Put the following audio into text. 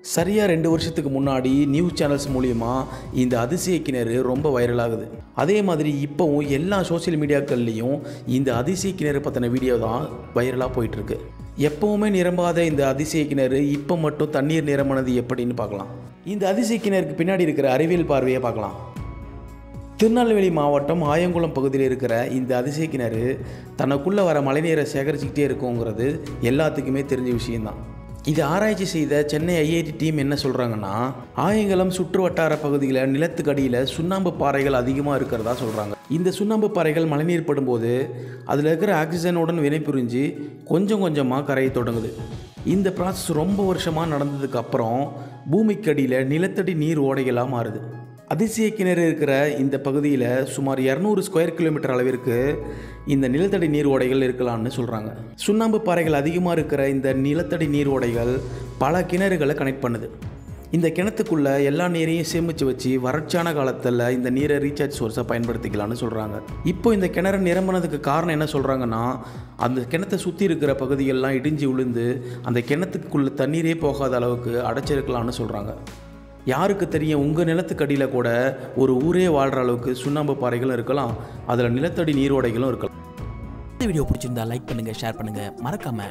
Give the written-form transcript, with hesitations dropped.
சரியாக 2 வருஷத்துக்கு முன்னாடி நியூஸ் சேனல்ஸ் மூலிமா இந்த அதிசய கிணறு ரொம்ப வைரல் ஆகுது. அதே மாதிரி இப்போவும் எல்லா சோசியல் மீடியாக்கள்லேயும் இந்த அதிசய கிணறு பற்றின வீடியோ தான் வைரலாக போயிட்டுருக்கு. எப்போவுமே நிரம்பாத இந்த அதிசய கிணறு இப்போ மட்டும் தண்ணீர் நிரம்பினது எப்படின்னு பார்க்கலாம். இந்த அதிசய கிணறுக்கு பின்னாடி இருக்கிற அறிவியல் பார்வையை பார்க்கலாம். திருநெல்வேலி மாவட்டம் ஆயங்குளம் பகுதியில் இருக்கிற இந்த அதிசய கிணறு தனக்குள்ளே வர மழைநீரை சேகரிச்சுக்கிட்டே இருக்குங்கிறது எல்லாத்துக்குமே தெரிஞ்ச விஷயம்தான். இது ஆராய்ச்சி செய்த சென்னை ஐஐடி டீம் என்ன சொல்கிறாங்கன்னா, ஆயங்குளம் சுற்று வட்டார பகுதியில் நிலத்துக்கு அடியில் சுண்ணாம்பு பாறைகள் அதிகமாக இருக்கிறதா சொல்கிறாங்க. இந்த சுண்ணாம்பு பாறைகள் மழைநீர் படும்போது அதில் இருக்கிற ஆக்சிஜனுடன் வினைபுரிஞ்சு கொஞ்சம் கொஞ்சமாக கரையை தொடங்குது. இந்த ப்ராசஸ் ரொம்ப வருஷமாக நடந்ததுக்கு அப்புறம் பூமிக்கு அடியில் நிலத்தடி நீர் ஓடைகளாக மாறுது. அதிசய கிணறு இருக்கிற இந்த பகுதியில் சுமார் 200 ஸ்கொயர் கிலோமீட்டர் அளவிற்கு இந்த நிலத்தடி நீர் ஓடைகள் இருக்கலாம்னு சொல்கிறாங்க. சுண்ணாம்பு பாறைகள் அதிகமாக இருக்கிற இந்த நிலத்தடி நீர் ஓடைகள் பல கிணறுகளை கனெக்ட் பண்ணுது. இந்த கிணத்துக்குள்ளே எல்லா நீரையும் சேமித்து வச்சு வறட்சியான காலத்தில் இந்த நீரை ரீசார்ஜ் சோர்ஸாக பயன்படுத்திக்கலாம்னு சொல்கிறாங்க. இப்போ இந்த கிணறு நிரம்பினதுக்கு காரணம் என்ன சொல்கிறாங்கன்னா, அந்த கிணத்தை சுற்றி இருக்கிற பகுதிகளெலாம் இடிஞ்சு விழுந்து அந்த கிணத்துக்குள்ளே தண்ணீரே போகாத அளவுக்கு அடைச்சிருக்கலாம்னு சொல்கிறாங்க. யாருக்கு தெரியும், உங்கள் நிலத்துக்கு அடியில் கூட ஒரு ஊரே வாழ்கிற அளவுக்கு சுண்ணாம்பு பாறைகளும் இருக்கலாம், அதில் நிலத்தடி நீரோடைகளும் இருக்கலாம். இந்த வீடியோ பிடிச்சிருந்தா லைக் பண்ணுங்கள், ஷேர் பண்ணுங்கள், மறக்காமல்